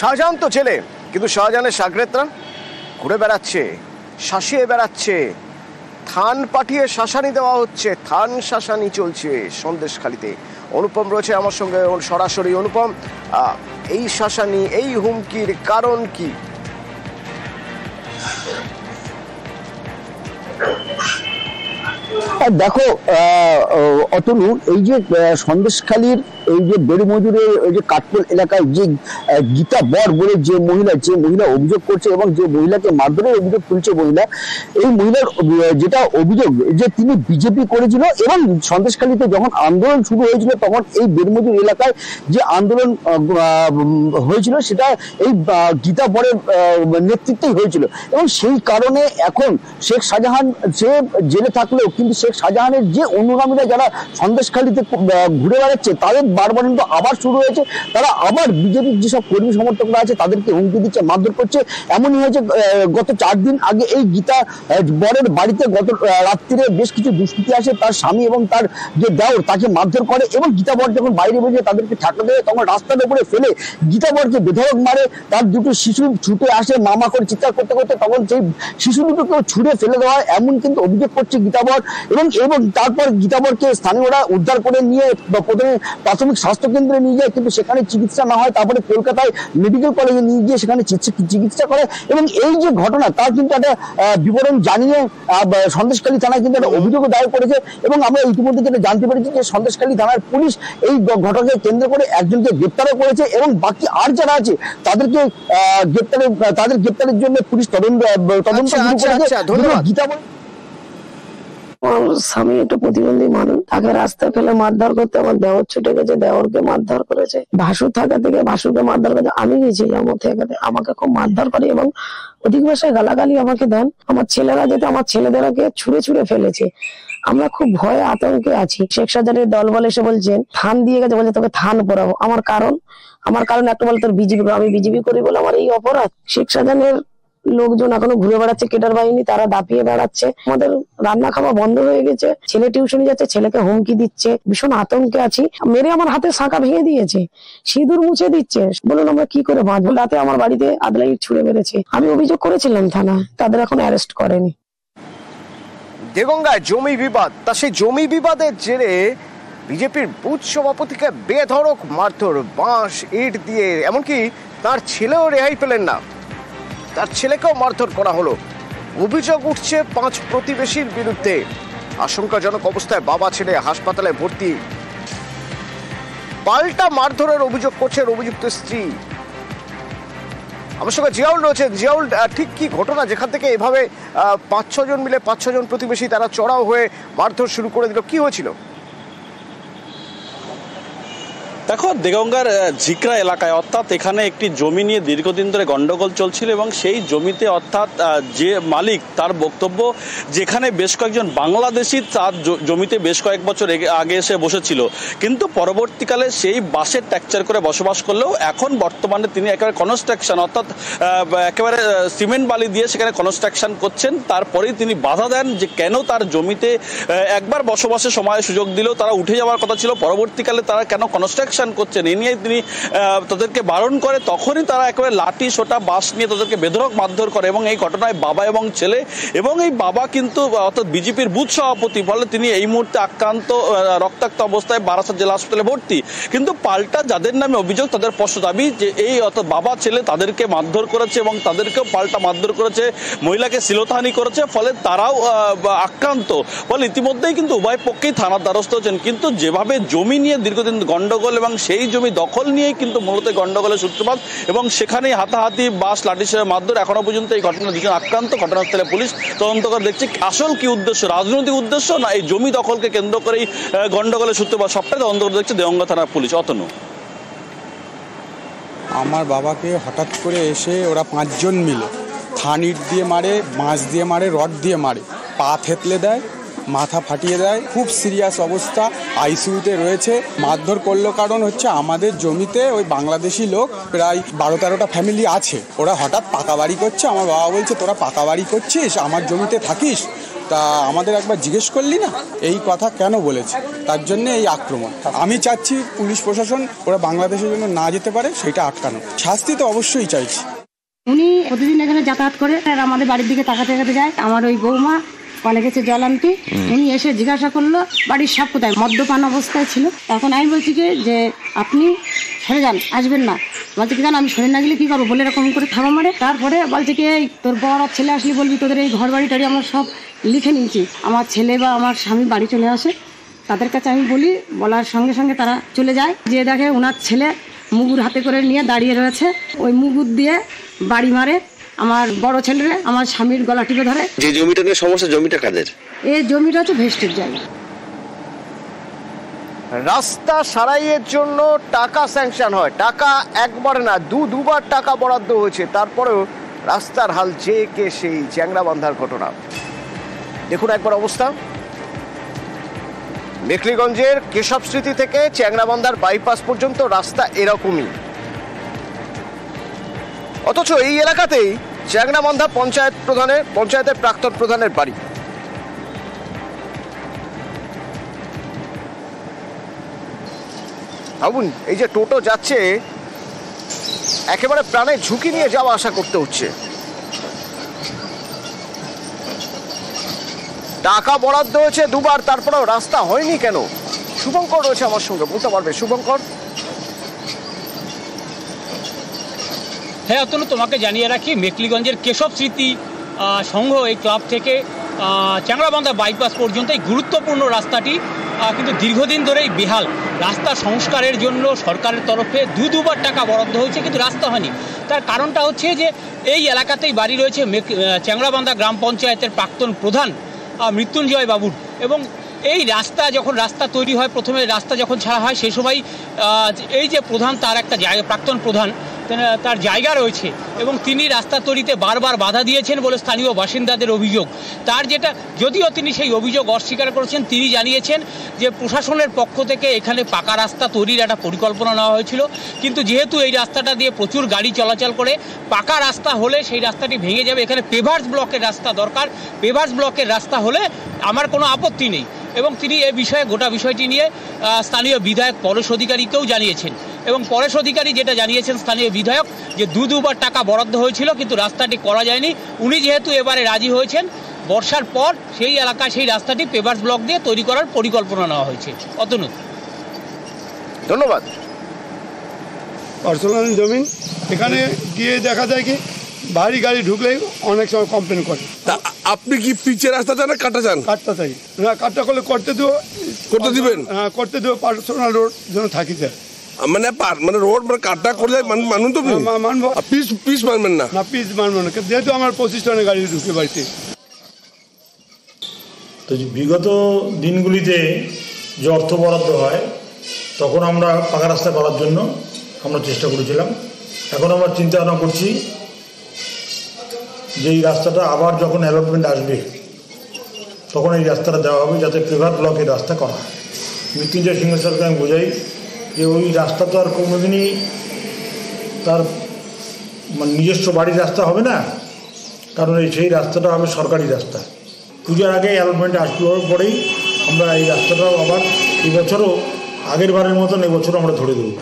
শাহজাহান তো জেলে, কিন্তু শাহজাহানের সাগরেদরা ঘুরে বেড়াচ্ছে, শাসিয়ে বেড়াচ্ছে, থান পাঠিয়ে শাসানি দেওয়া হচ্ছে, থান শাসানি চলছে সন্দেশখালিতে। অনুপম রয়েছে আমার সঙ্গে সরাসরি। অনুপম, এই শাসানি, এই হুমকির কারণ কি? দেখো অতনু, এই যে সন্দেশখালীর এই যে বেড়ুমজুরের এই যে কাঠপোল এলাকায় যে গীতা বর বলে যে মহিলা অভিযোগ করছে এবং যে মহিলাকে মারধরের অভিযোগ তুলছে মহিলা, এই মহিলার যেটা অভিযোগ যে তিনি বিজেপি করেছিল এবং সন্দেশখালীতে যখন আন্দোলন শুরু হয়েছিল তখন এই বেড়ুমজুর এলাকায় যে আন্দোলন হয়েছিল সেটা এই গীতা বরের নেতৃত্বেই হয়েছিল এবং সেই কারণে এখন শেখ শাহজাহান সে জেলে থাকলেও কিন্তু শেখ শাহজাহানের যে অনুগামীরা যারা সন্দেশখালীতে ঘুরে বেড়াচ্ছে তাদের বারবার কিন্তু আবার শুরু হয়েছে। তারা আবার বিজেপির যেসব কর্মী সমর্থকরা আছে তাদেরকে হুমকি দিচ্ছে, মারধর করছে। এমনই হয়েছে গত 4 দিন আগে এই গীতা বরের বাড়িতে গত রাত্রিরে বেশ কিছু দুষ্কৃতী আসে, তার স্বামী এবং তার যে দেওর তাকে মারধর করে এবং গীতা বর যখন বাইরে বেরিয়ে তাদেরকে ঠাকা দেয় তখন রাস্তার উপরে ফেলে গীতা বরকে বেধড়ক মারে। তার দুটো শিশু ছুটে আসে মামা করে চিৎকার করতে করতে, তখন সেই শিশু দুটোকেও ছুঁড়ে ফেলে দেওয়া হয় এমন কিন্তু অভিযোগ করছে গীতা বর। এবং তারপর গীতা বরকে স্থানীয়রা উদ্ধার করে নিয়ে প্রথমে প্রাথমিক স্বাস্থ্য কেন্দ্রে নিয়ে যায়, কিন্তু সেখানে চিকিৎসা না হয় তারপরে কলকাতায় মেডিকেল কলেজে নিয়ে গিয়ে সেখানে চিকিৎসা করে। এবং এই যে ঘটনা তার কিন্তু একটা বিবরণ জানিয়ে সন্দেশখালী থানায় কিন্তু একটা অভিযোগ দায়ের করেছে এবং আমরা ইতিমধ্যে যেটা জানতে পেরেছি যে সন্দেশখালী থানার পুলিশ এই ঘটনাকে কেন্দ্র করে একজনকে গ্রেপ্তারও করেছে এবং বাকি আর যারা আছে তাদেরকে গ্রেপ্তারের জন্য পুলিশ তদন্ত শুরু করেছে। গীতা বর আমার স্বামী একটু প্রতিবন্ধী মানুষ, তাকে রাস্তায় ফেলে মারধর করতে আমার দেওর ছুটে গেছে, দেওরকে মারধর করেছে, ভাসুর থাকা থেকে ভাসুরকে মারধর করেছে, আমি গেছি আমার থেকে আমাকে খুব মারধর করে এবং অধিক ভাষায় গালাগালি আমাকে দেন। আমার ছেলেরা যেতে আমার ছেলেদেরকে ছুঁড়ে ফেলেছে। আমরা খুব ভয়ে আতঙ্কে আছি। শেখ শাহজাহানের দল বলে এসে বলছেন থান দিয়ে গেছে, বলছে তোকে থান পড়াবো। আমার কারণ একটা বলে তোর বিজেপি, আমি বিজেপি করি বলে আমার এই অপরাধ। শেখ শাহজাহানের লোকজন এখনো ঘুরে বেড়াচ্ছে, কেডার বাহিনী তারা দাপিয়ে বেড়াচ্ছে। আমাদের রান্না খাওয়া বন্ধ হয়ে গেছে, ছেলে টিউশনে যাচ্ছে, ছেলেকে হুমকি দিচ্ছে, ভীষণ আতঙ্কে আছি। মেরে আমার হাতে শাঁখা ভেঙে দিয়েছে, সিঁদুর মুছে দিচ্ছে। বলুন আমরা কি করে বাঁচবো? রাতে আমার বাড়িতে আদলাই ছুড়ে মেরেছে। আমি অভিযোগ করেছিলাম থানায়, তাদের এখন অ্যারেস্ট করেনি। দেগঙ্গায় জমি বিবাদ, তা সেই জমি বিবাদের জেরে বিজেপির বুথ সভাপতিকে বেধড়ক মারধর, বাঁশ ইট দিয়ে, এমনকি তার ছেলেও রেহাই পেলেন না, তার ছেলেকেও মারধর করা হলো। অভিযোগ উঠছে 5 প্রতিবেশীর বিরুদ্ধে। আশঙ্কাজনক অবস্থায় বাবা ছেলে হাসপাতালে ভর্তি। পাল্টা মারধরের অভিযোগ করছেন অভিযুক্ত স্ত্রী। আমার সঙ্গে জিয়াউল রয়েছে। জিয়াউল, ঠিক কি ঘটনা যেখান থেকে এভাবে 5-6 জন মিলে 5-6 জন প্রতিবেশী তারা চড়াও হয়ে মারধর শুরু করে দিল, কি হয়েছিল? দেখো, দেগঙ্গার ঝিকরা এলাকায় অর্থাৎ এখানে একটি জমি নিয়ে দীর্ঘদিন ধরে গন্ডগোল চলছিল এবং সেই জমিতে অর্থাৎ যে মালিক তার বক্তব্য যেখানে বেশ কয়েকজন বাংলাদেশি তার জমিতে বেশ কয়েক বছর আগে এসে বসেছিল, কিন্তু পরবর্তীকালে সেই বাসের ট্যাকচার করে বসবাস করলেও এখন বর্তমানে তিনি একেবারে কনস্ট্রাকশন অর্থাৎ একেবারে সিমেন্ট বালি দিয়ে সেখানে কনস্ট্রাকশন করছেন। তারপরেই তিনি বাধা দেন যে কেন তার জমিতে একবার বসবাসের সময় সুযোগ দিলেও তারা উঠে যাওয়ার কথা ছিল, পরবর্তীকালে তারা কেন কনস্ট্রাকশন করছেন এ নিয়ে তিনি তাদেরকে বারণ করে। তখনই তারা একেবারে লাঠি সোটা বাঁশ নিয়ে তাদেরকে বেধড়ক মারধর করে এবং এই ঘটনায় বাবা এবং ছেলে, এবং এই বাবা কিন্তু অর্থাৎ বিজেপির বুথ সভাপতি, ফলে তিনি এই মুহূর্তে আক্রান্ত রক্তাক্ত অবস্থায় বারাসাত জেলা হাসপাতালে ভর্তি। কিন্তু পাল্টা যাদের নামে অভিযোগ তাদের স্পষ্ট দাবি যে এই অর্থাৎ বাবা ছেলে তাদেরকে মারধর করেছে এবং তাদেরকেও পাল্টা মারধর করেছে, মহিলাকে শ্লীলতাহানি করেছে, ফলে তারাও আক্রান্ত। ফলে ইতিমধ্যেই কিন্তু উভয় পক্ষেই থানার দ্বারস্থ হচ্ছেন। কিন্তু যেভাবে জমি নিয়ে দীর্ঘদিন গন্ডগোল এবং সেই জমি দখল নিয়েই কিন্তু মূলত গন্ডগোলের সূত্রপাত এবং সেখানেই হাতাহাতি বাস লাঠির মারধর, এখনো পর্যন্ত এই ঘটনা দুজন আক্রান্ত। ঘটনাস্থলে পুলিশ তদন্ত করে দেখছে আসল কি উদ্দেশ্য, রাজনৈতিক উদ্দেশ্য না এই জমি দখলকে কেন্দ্র করেই গন্ডগোলের সূত্রপাত, সবটাই তদন্ত করে দেখছে দেগঙ্গা থানার পুলিশ। অতনু, আমার বাবাকে হঠাৎ করে এসে ওরা 5 জন মিলে থান ইট দিয়ে মারে, বাঁশ দিয়ে মারে, রড দিয়ে মারে, পা থেতলে দেয়, মাথা ফাটিয়ে দেয়, খুব সিরিয়াস অবস্থা, আইসিইউতে রয়েছে। মারধর করলো কারণ হচ্ছে আমাদের জমিতে ওই বাংলাদেশি লোক প্রায় 12-13টা ফ্যামিলি আছে, ওরা হঠাৎ পাকা বাড়ি করছে। আমার বাবা বলছে তোরা পাকা বাড়ি করছিস, আমার জমিতে থাকিস, তা আমাদের একবার জিজ্ঞেস করলি না এই কথা কেন বলেছে, তার জন্য এই আক্রমণ। আমি চাচ্ছি পুলিশ প্রশাসন ওরা বাংলাদেশের জন্য না যেতে পারে সেটা আটকানো, শাস্তি তো অবশ্যই চাইছি। উনি প্রতিদিন এখানে যাতায়াত করে আর আমাদের বাড়ির দিকে তাকাতে তাকাতে যায়। আমার ওই বৌমা কলে গেছে জল আনতে, উনি এসে জিজ্ঞাসা করলো বাড়ির সব কোথায়, মদ্যপান অবস্থায় ছিল। তখন আমি বলছি কি যে আপনি সরে যান, আসবেন না। বলছে কি জান আমি সরে না গেলে কী করবো বলে এরকম করে থামা মারে। তারপরে বলছে কি এই তোর বর আর ছেলে আসলে বলবি তোদের এই ঘর বাড়ি টাড়ি আমরা সব লিখে নিয়েছি। আমার ছেলে বা আমার স্বামী বাড়ি চলে আসে, তাদের কাছে আমি বলি, বলার সঙ্গে সঙ্গে তারা চলে যায়। যে দেখে ওনার ছেলে মুগুর হাতে করে নিয়ে দাঁড়িয়ে রয়েছে, ওই মুগুর দিয়ে বাড়ি মারে। আমার বড় ছেলেরে আমার স্বামীর গলা টিপে ধরে। যে জমিটা নিয়ে সমস্যা, জমিটা কাদের? এই জমিটা হচ্ছে ভেস্টের জায়গা। রাস্তা সারাইয়ের জন্য টাকা স্যাংশন হয়, টাকা একবার না দুবার টাকা বরাদ্দ হয়েছে, তারপরেও রাস্তার হাল যে কে সেই চ্যাংড়াবান্ধার ঘটনা। দেখুন একবার অবস্থা, মেখলিগঞ্জের কেশব স্মৃতি থেকে চ্যাংড়াবান্ধার বাইপাস পর্যন্ত রাস্তা এরকমই, অথচ এই এলাকাতেই চ্যাংড়াবান্ধা পঞ্চায়েতের প্রাক্তন প্রধানের বাড়ি। ভাবুন, এই যে টোটো যাচ্ছে একেবারে প্রাণের ঝুঁকি নিয়ে যাওয়া আসা করতে হচ্ছে। টাকা বরাদ্দ হয়েছে দুবার, তারপরেও রাস্তা হয়নি কেন? শুভঙ্কর রয়েছে আমার সঙ্গে, বলতে পারবে শুভঙ্কর? হ্যাঁ অতনু, তোমাকে জানিয়ে রাখি মেখলিগঞ্জের কেশব স্মৃতি সংঘ এই ক্লাব থেকে চ্যাংড়াবান্ধা বাইপাস পর্যন্ত এই গুরুত্বপূর্ণ রাস্তাটি কিন্তু দীর্ঘদিন ধরেই বেহাল। রাস্তা সংস্কারের জন্য সরকারের তরফে দুবার টাকা বরাদ্দ হয়েছে, কিন্তু রাস্তা হয়নি। তার কারণটা হচ্ছে যে এই এলাকাতেই বাড়ি রয়েছে চ্যাংড়াবান্ধা গ্রাম পঞ্চায়েতের প্রাক্তন প্রধান মৃত্যুঞ্জয় বাবুর। এবং এই রাস্তা তৈরি হয়, প্রথমে রাস্তা যখন ছাড়া হয় সেই সময় এই যে প্রধান তার একটা জায়গা, প্রাক্তন প্রধান তার জায়গা রয়েছে এবং তিনি রাস্তা তৈরিতে বারবার বাধা দিয়েছেন বলে স্থানীয় বাসিন্দাদের অভিযোগ। যদিও তিনি সেই অভিযোগ অস্বীকার করেছেন, তিনি জানিয়েছেন যে প্রশাসনের পক্ষ থেকে এখানে পাকা রাস্তা তৈরির একটা পরিকল্পনা নেওয়া হয়েছিল, কিন্তু যেহেতু এই রাস্তাটা দিয়ে প্রচুর গাড়ি চলাচল করে, পাকা রাস্তা হলে সেই রাস্তাটি ভেঙে যাবে। এখানে পেভার্স ব্লকের রাস্তা দরকার, পেভার্স ব্লকের রাস্তা হলে আমার কোনো আপত্তি নেই। এবং তিনি এ বিষয়ে গোটা বিষয়টি নিয়ে স্থানীয় বিধায়ক পরেশ অধিকারীকেও জানিয়েছেন। এবং পরেশ অধিকারী যেটা জানিয়েছেন স্থানীয় বিধায়ক, যে দুবার টাকা বরাদ্দ হয়েছিল কিন্তু রাস্তাটি করা যায়নি। উনি যেহেতু এবারে রাজি হয়েছেন, বর্ষার পর সেই এলাকায় সেই রাস্তাটি পেভার্স ব্লক দিয়ে তৈরি করার পরিকল্পনা নেওয়া হয়েছে। অতনু, ধন্যবাদ। পার্সোনাল জমিন, এখানে গিয়ে দেখা যায় কি ভারী গাড়ি ঢুকলেই অনেক সময় কমপ্লেন করে। আপনি কি পিচের রাস্তা চান না কাটা চান? কাটতে চাই না, কাটটা করলে করতে দিবেন। হ্যাঁ করতে দেবো, পার্সোনাল রোড যেন থাকি যায়, মানে রোড মানে কাটটা করে মানুন তো মানবো। পিস মানবেন না? না পিস মানবো না, যেহেতু আমার 25 টনের গাড়ি ঢুকে বাড়িতে। তো বিগত দিনগুলিতে যে অর্থ বরাদ্দ হয় তখন আমরা পাকা রাস্তা করার জন্য আমরা চেষ্টা করেছিলাম। এখন আমরা চিন্তা ভাবনা করছি যে এই রাস্তাটা আবার যখন অ্যালটমেন্ট আসবে তখন এই রাস্তাটা দেওয়া হবে, যাতে পেভার ব্লকের রাস্তা করা হয়। মৃত্যুঞ্জয় সিংহ সরকারকে আমি বোঝাই যে ওই রাস্তা তো আর কোনোদিনই তার মানে নিজস্ব বাড়ির রাস্তা হবে না, কারণ সেই রাস্তাটা হবে সরকারি রাস্তা। পূজার আগে অ্যালটমেন্ট আসবার পরেই আমরা এই রাস্তাটাও আবার এবছরও আগের বারের মতন এবছরও আমরা ধরে দেবো।